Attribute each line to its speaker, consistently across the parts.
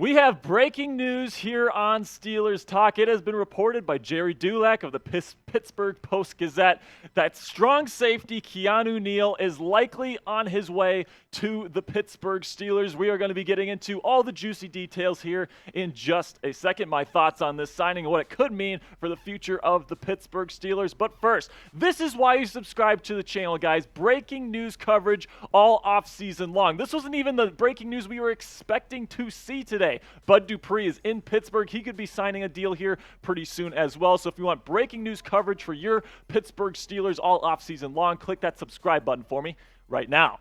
Speaker 1: We have breaking news here on Steelers Talk. It has been reported by Jerry Dulac of the Pittsburgh Post-Gazette that strong safety Keanu Neal is likely on his way to the Pittsburgh Steelers. We are going to be getting into all the juicy details here in just a second. My thoughts on this signing and what it could mean for the future of the Pittsburgh Steelers. But first, this is why you subscribe to the channel, guys. Breaking news coverage all off-season long. This wasn't even the breaking news we were expecting to see today. Bud Dupree is in Pittsburgh. He could be signing a deal here pretty soon as well. So if you want breaking news coverage for your Pittsburgh Steelers all offseason long, click that subscribe button for me right now.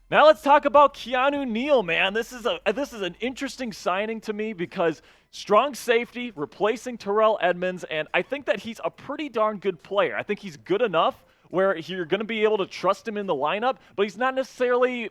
Speaker 1: Now let's talk about Keanu Neal, man. This is an interesting signing to me because strong safety, replacing Terrell Edmunds, and I think that he's a pretty darn good player. I think he's good enough where you're going to be able to trust him in the lineup, but he's not necessarily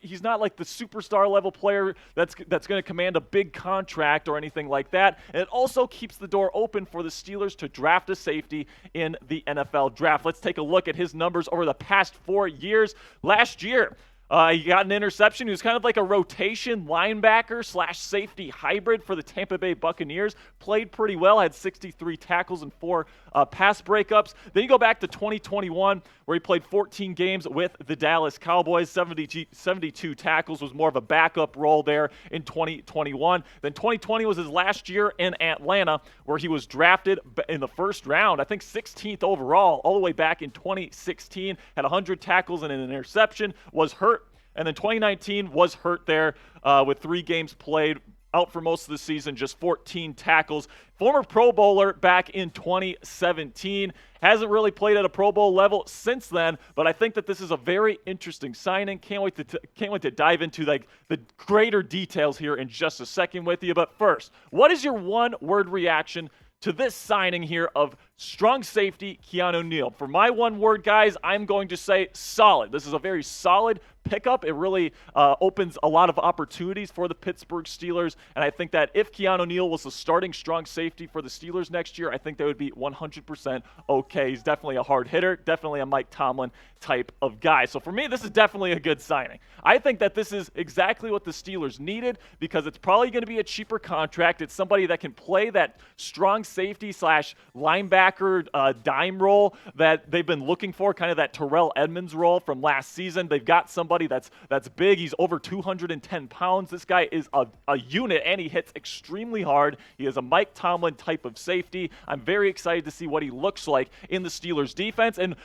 Speaker 1: he's not like the superstar level player that's going to command a big contract or anything like that. And it also keeps the door open for the Steelers to draft a safety in the NFL draft. Let's take a look at his numbers over the past 4 years. Last year, he got an interception. He was kind of like a rotation linebacker / safety hybrid for the Tampa Bay Buccaneers. Played pretty well, had 63 tackles and 4 pass breakups. Then you go back to 2021, where he played 14 games with the Dallas Cowboys. 72 tackles, was more of a backup role there in 2021. Then 2020 was his last year in Atlanta, where he was drafted in the first round, I think 16th overall, all the way back in 2016. Had 100 tackles and an interception, was hurt. And then 2019 was hurt there with 3 games played, out for most of the season, just 14 tackles. Former Pro Bowler back in 2017. Hasn't really played at a Pro Bowl level since then, but I think that this is a very interesting signing. Can't wait to dive into the greater details here in just a second with you. But first, what is your one-word reaction to this signing here of strong safety Keanu Neal? For my one word, guys, I'm going to say solid. This is a very solid pickup. It really opens a lot of opportunities for the Pittsburgh Steelers, and I think that if Keanu Neal was the starting strong safety for the Steelers next year, I think they would be 100% okay. He's definitely a hard hitter, definitely a Mike Tomlin type of guy. So for me, this is definitely a good signing. I think that this is exactly what the Steelers needed because it's probably going to be a cheaper contract. It's somebody that can play that strong safety / linebacker dime role that they've been looking for, kind of that Terrell Edmunds role from last season. They've got somebody that's big. He's over 210 pounds. This guy is a unit, and he hits extremely hard. He is a Mike Tomlin type of safety. I'm very excited to see what he looks like in the Steelers defense. And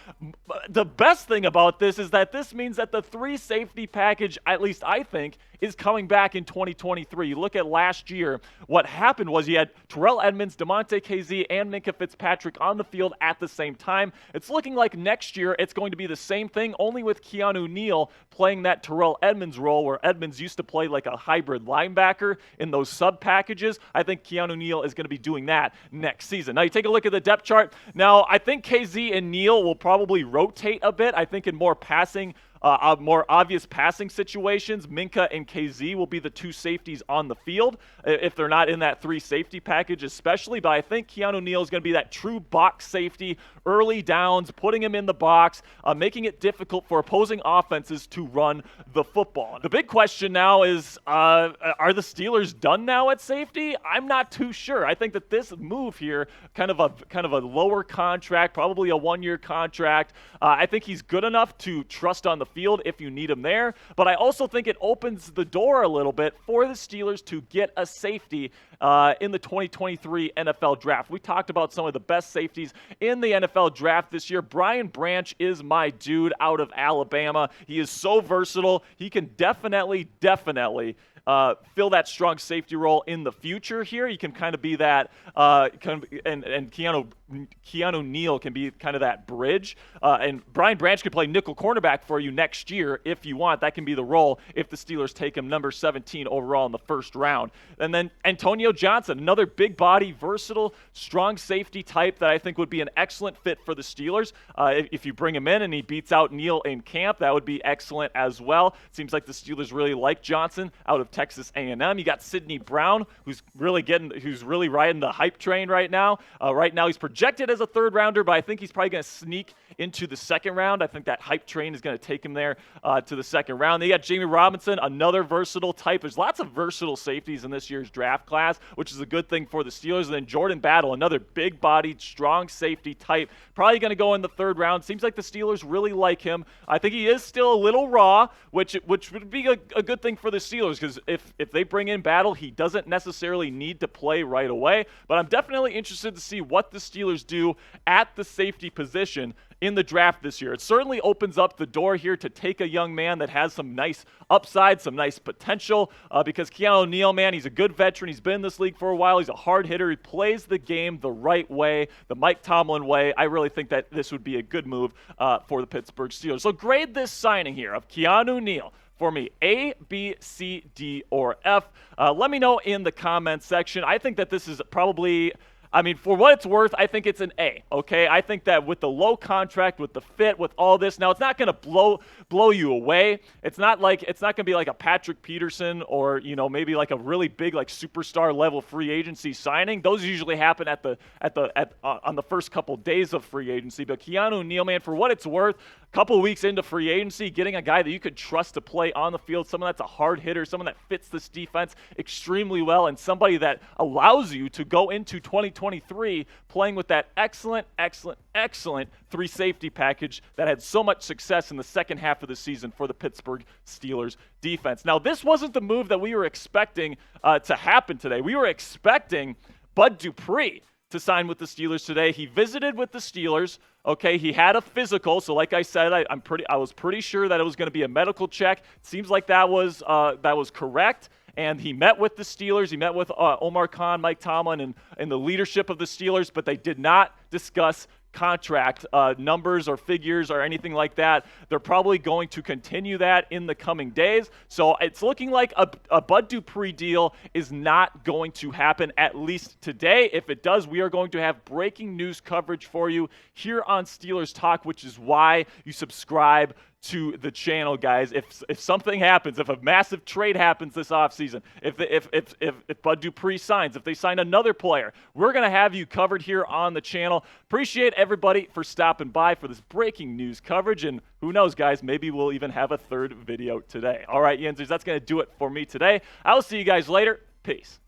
Speaker 1: the best thing about this is that this means that the 3 safety package, at least I think, is coming back in 2023. You look at last year, what happened was you had Terrell Edmunds, DeMonte KZ, and Minkah Fitzpatrick on the field at the same time. It's looking like next year it's going to be the same thing, only with Keanu Neal playing that Terrell Edmunds role, where Edmunds used to play like a hybrid linebacker in those sub packages. I think Keanu Neal is going to be doing that next season. Now you take a look at the depth chart. Now I think KZ and Neal will probably rotate a bit. I think in more obvious passing situations, Minkah and KZ will be the 2 safeties on the field if they're not in that 3 safety package especially. But I think Keanu Neal is going to be that true box safety, early downs, putting him in the box, making it difficult for opposing offenses to run the football. The big question now is, are the Steelers done now at safety? I'm not too sure. I think that this move here, kind of a lower contract, probably a 1-year contract, I think he's good enough to trust on the field if you need him there, but I also think it opens the door a little bit for the Steelers to get a safety in the 2023 NFL draft. We talked about some of the best safeties in the NFL draft this year. Brian Branch is my dude out of Alabama. He is so versatile. He can definitely fill that strong safety role in the future here. He can kind of be that, and Keanu Neal can be kind of that bridge. And Brian Branch could play nickel cornerback for you next year if you want. That can be the role if the Steelers take him number 17 overall in the first round. And then Antonio Antonio Johnson, another big body, versatile, strong safety type that I think would be an excellent fit for the Steelers. If you bring him in and he beats out Neal in camp, that would be excellent as well. Seems like the Steelers really like Johnson out of Texas A&M. You got Sidney Brown, who's really riding the hype train right now. Right now he's projected as a third rounder, but I think he's probably going to sneak into the second round. I think that hype train is going to take him there to the second round. Then you got Jamie Robinson, another versatile type. There's lots of versatile safeties in this year's draft class, which is a good thing for the Steelers. And then Jordan Battle, another big-bodied, strong safety type, probably going to go in the third round. Seems like the Steelers really like him. I think he is still a little raw, which would be a good thing for the Steelers, because if they bring in Battle, he doesn't necessarily need to play right away. But I'm definitely interested to see what the Steelers do at the safety position in the draft this year. It certainly opens up the door here to take a young man that has some nice upside, some nice potential, because Keanu Neal, man, he's a good veteran. He's been in this league for a while. He's a hard hitter. He plays the game the right way, the Mike Tomlin way. I really think that this would be a good move for the Pittsburgh Steelers. So grade this signing here of Keanu Neal for me, A, B, C, D, or F. Let me know in the comments section. I think that this is probably, I mean, for what it's worth, I think it's an A, okay? I think that with the low contract, with the fit, with all this, now it's not going to blow you away. It's not going to be like a Patrick Peterson or, maybe like a really big like superstar level free agency signing. Those usually happen on the first couple days of free agency. But Keanu Neal, man, for what it's worth, a couple weeks into free agency, getting a guy that you could trust to play on the field, someone that's a hard hitter, someone that fits this defense extremely well, and somebody that allows you to go into 2023 playing with that excellent three safety package that had so much success in the second half of the season for the Pittsburgh Steelers defense. Now, this wasn't the move that we were expecting to happen today. We were expecting Bud Dupree to sign with the Steelers today. He visited with the Steelers. Okay, he had a physical, so like I said, I was pretty sure that it was going to be a medical check. It seems like that was correct. And he met with the Steelers. He met with Omar, Mike Tomlin, and the leadership of the Steelers, but they did not discuss contract numbers or figures or anything like that. They're probably going to continue that in the coming days. So it's looking like a Bud Dupree deal is not going to happen, at least today. If it does, we are going to have breaking news coverage for you here on Steelers Talk, which is why you subscribe to the channel, guys. If something happens, if a massive trade happens this offseason, if Bud Dupree signs, if they sign another player, we're going to have you covered here on the channel. Appreciate everybody for stopping by for this breaking news coverage, and who knows, guys, maybe we'll even have a third video today. All right, Yinzers, that's going to do it for me today. I will see you guys later. Peace.